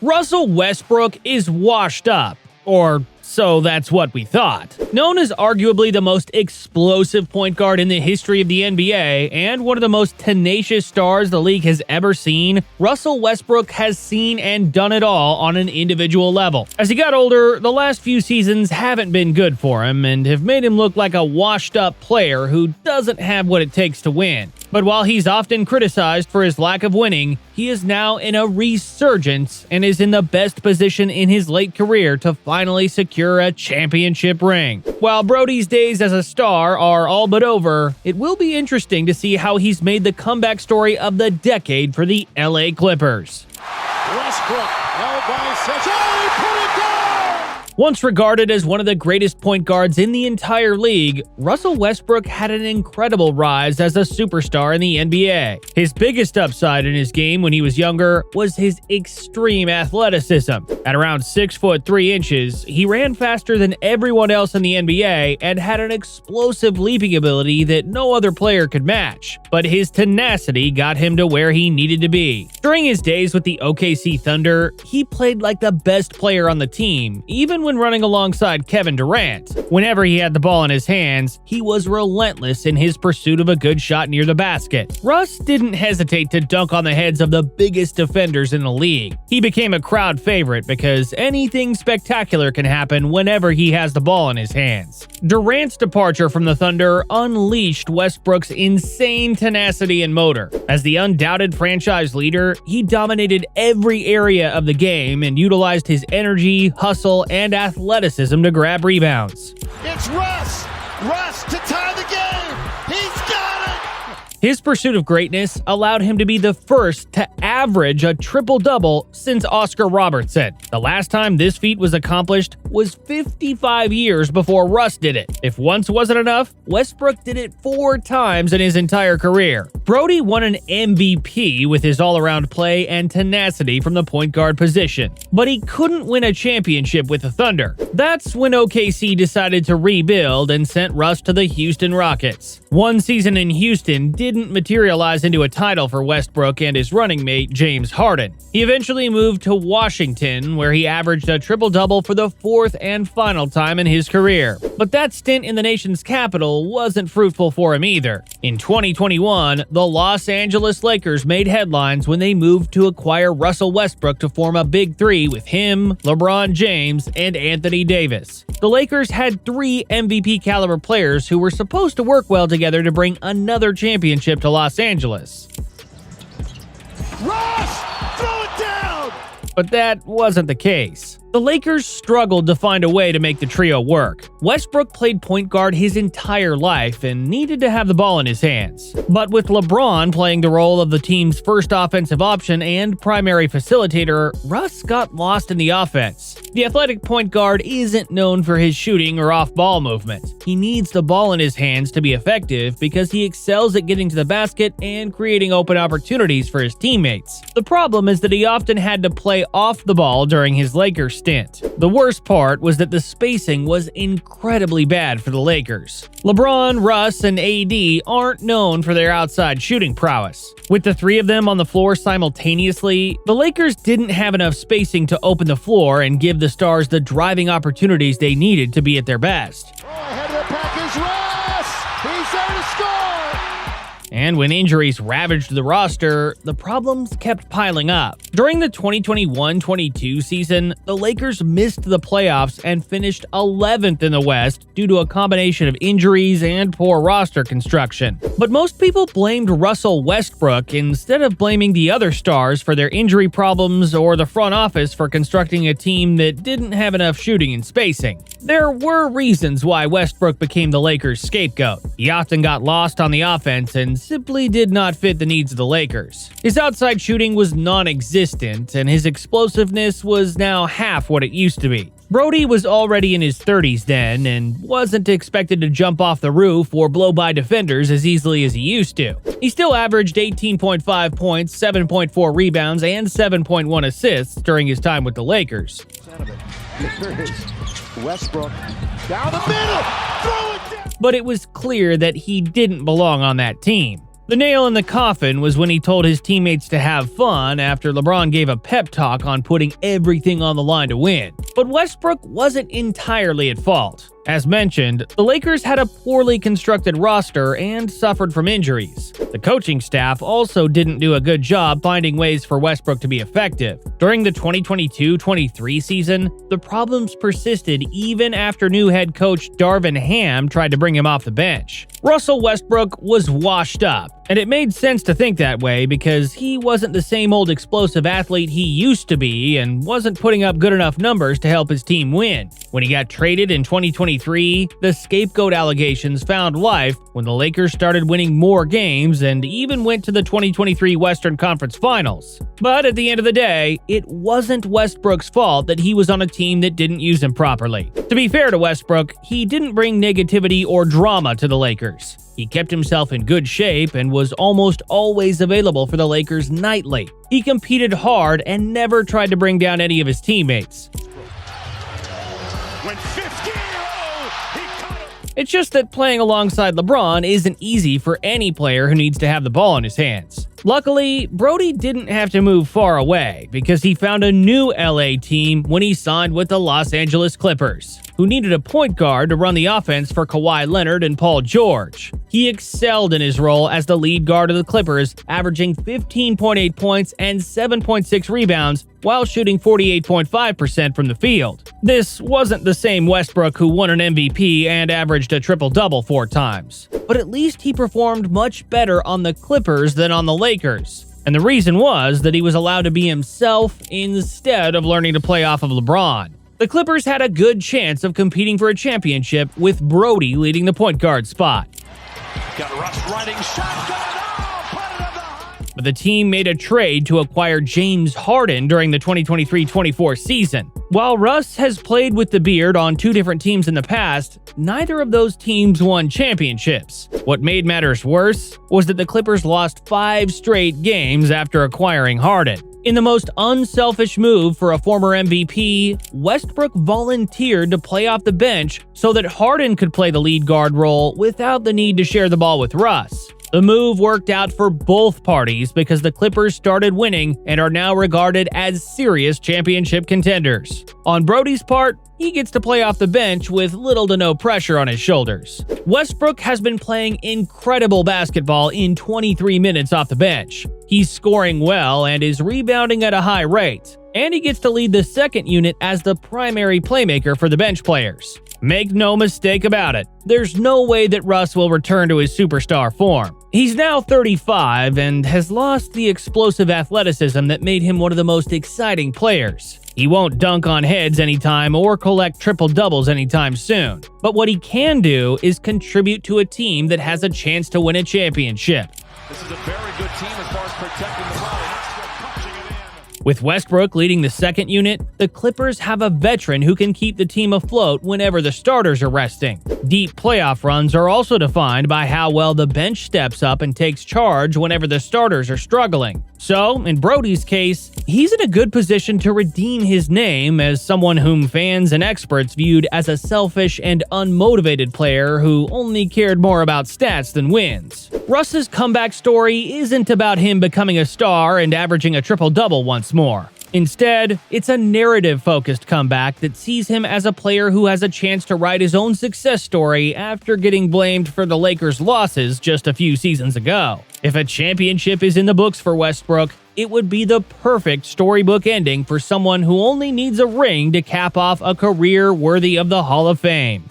Russell Westbrook is washed up, or so that's what we thought. Known as arguably the most explosive point guard in the history of the NBA and one of the most tenacious stars the league has ever seen, Russell Westbrook has seen and done it all on an individual level. As he got older, the last few seasons haven't been good for him and have made him look like a washed-up player who doesn't have what it takes to win. But while he's often criticized for his lack of winning, he is now in a resurgence and is in the best position in his late career to finally secure a championship ring. While Brodie's days as a star are all but over, it will be interesting to see how he's made the comeback story of the decade for the LA Clippers. Westbrook held by Seth. He put it down! Once regarded as one of the greatest point guards in the entire league, Russell Westbrook had an incredible rise as a superstar in the NBA. His biggest upside in his game when he was younger was his extreme athleticism. At around 6'3", he ran faster than everyone else in the NBA and had an explosive leaping ability that no other player could match. But his tenacity got him to where he needed to be. During his days with the OKC Thunder, he played like the best player on the team, even when running alongside Kevin Durant. Whenever he had the ball in his hands, he was relentless in his pursuit of a good shot near the basket. Russ didn't hesitate to dunk on the heads of the biggest defenders in the league. He became a crowd favorite because anything spectacular can happen whenever he has the ball in his hands. Durant's departure from the Thunder unleashed Westbrook's insane tenacity and motor. As the undoubted franchise leader, he dominated every area of the game and utilized his energy, hustle, and athleticism to grab rebounds. It's Russ! Russ to tie the game! He's got it! His pursuit of greatness allowed him to be the first to average a triple-double since Oscar Robertson. The last time this feat was accomplished was 55 years before Russ did it. If once wasn't enough, Westbrook did it 4 times in his entire career. Brodie won an MVP with his all-around play and tenacity from the point guard position, but he couldn't win a championship with the Thunder. That's when OKC decided to rebuild and sent Russ to the Houston Rockets. One season in Houston didn't materialize into a title for Westbrook and his running mate James Harden. He eventually moved to Washington, where he averaged a triple-double for the 4th and final time in his career. But that stint in the nation's capital wasn't fruitful for him either. In 2021, the Los Angeles Lakers made headlines when they moved to acquire Russell Westbrook to form a big three with him, LeBron James, and Anthony Davis. The Lakers had 3 MVP-caliber players who were supposed to work well together to bring another championship to Los Angeles. Russ! Throw it down! But that wasn't the case. The Lakers struggled to find a way to make the trio work. Westbrook played point guard his entire life and needed to have the ball in his hands. But with LeBron playing the role of the team's first offensive option and primary facilitator, Russ got lost in the offense. The athletic point guard isn't known for his shooting or off-ball movement. He needs the ball in his hands to be effective because he excels at getting to the basket and creating open opportunities for his teammates. The problem is that he often had to play off the ball during his Lakers stint. The worst part was that the spacing was incredibly bad for the Lakers. LeBron, Russ, and AD aren't known for their outside shooting prowess. With the 3 of them on the floor simultaneously, the Lakers didn't have enough spacing to open the floor and give the stars the driving opportunities they needed to be at their best. Ahead of the pack is Russ! He's there to score! And when injuries ravaged the roster, the problems kept piling up. During the 2021-22 season, the Lakers missed the playoffs and finished 11th in the West due to a combination of injuries and poor roster construction. But most people blamed Russell Westbrook instead of blaming the other stars for their injury problems or the front office for constructing a team that didn't have enough shooting and spacing. There were reasons why Westbrook became the Lakers' scapegoat. He often got lost on the offense and simply did not fit the needs of the Lakers. His outside shooting was non-existent, and his explosiveness was now half what it used to be. Brodie was already in his 30s then, and wasn't expected to jump off the roof or blow by defenders as easily as he used to. He still averaged 18.5 points, 7.4 rebounds, and 7.1 assists during his time with the Lakers. Here is Westbrook down the middle, throw it down. But it was clear that he didn't belong on that team. The nail in the coffin was when he told his teammates to have fun after LeBron gave a pep talk on putting everything on the line to win. But Westbrook wasn't entirely at fault. As mentioned, the Lakers had a poorly constructed roster and suffered from injuries. The coaching staff also didn't do a good job finding ways for Westbrook to be effective. During the 2022-23 season, the problems persisted even after new head coach Darvin Ham tried to bring him off the bench. Russell Westbrook was washed up, and it made sense to think that way because he wasn't the same old explosive athlete he used to be and wasn't putting up good enough numbers to help his team win. When he got traded in 2023, the scapegoat allegations found life when the Lakers started winning more games and even went to the 2023 Western Conference Finals. But at the end of the day, it wasn't Westbrook's fault that he was on a team that didn't use him properly. To be fair to Westbrook, he didn't bring negativity or drama to the Lakers. He kept himself in good shape and was almost always available for the Lakers nightly. He competed hard and never tried to bring down any of his teammates. It's just that playing alongside LeBron isn't easy for any player who needs to have the ball in his hands. Luckily, Brodie didn't have to move far away because he found a new LA team when he signed with the Los Angeles Clippers, who needed a point guard to run the offense for Kawhi Leonard and Paul George. He excelled in his role as the lead guard of the Clippers, averaging 15.8 points and 7.6 rebounds while shooting 48.5% from the field. This wasn't the same Westbrook who won an MVP and averaged a triple-double 4 times, but at least he performed much better on the Clippers than on the Lakers. And the reason was that he was allowed to be himself instead of learning to play off of LeBron. The Clippers had a good chance of competing for a championship with Brodie leading the point guard spot. Got Russ running shotgun. But the team made a trade to acquire James Harden during the 2023-24 season. While Russ has played with the Beard on 2 different teams in the past, neither of those teams won championships. What made matters worse was that the Clippers lost 5 straight games after acquiring Harden. In the most unselfish move for a former MVP, Westbrook volunteered to play off the bench so that Harden could play the lead guard role without the need to share the ball with Russ. The move worked out for both parties because the Clippers started winning and are now regarded as serious championship contenders. On Brodie's part, he gets to play off the bench with little to no pressure on his shoulders. Westbrook has been playing incredible basketball in 23 minutes off the bench. He's scoring well and is rebounding at a high rate. And he gets to lead the second unit as the primary playmaker for the bench players. Make no mistake about it, there's no way that Russ will return to his superstar form. He's now 35 and has lost the explosive athleticism that made him one of the most exciting players. He won't dunk on heads anytime or collect triple-doubles anytime soon. But what he can do is contribute to a team that has a chance to win a championship. This is a very good team as far as protecting the ball. With Westbrook leading the second unit, the Clippers have a veteran who can keep the team afloat whenever the starters are resting. Deep playoff runs are also defined by how well the bench steps up and takes charge whenever the starters are struggling. So, in Brodie's case, he's in a good position to redeem his name as someone whom fans and experts viewed as a selfish and unmotivated player who only cared more about stats than wins. Russ's comeback story isn't about him becoming a star and averaging a triple-double once more. Instead, it's a narrative-focused comeback that sees him as a player who has a chance to write his own success story after getting blamed for the Lakers' losses just a few seasons ago. If a championship is in the books for Westbrook, it would be the perfect storybook ending for someone who only needs a ring to cap off a career worthy of the Hall of Fame.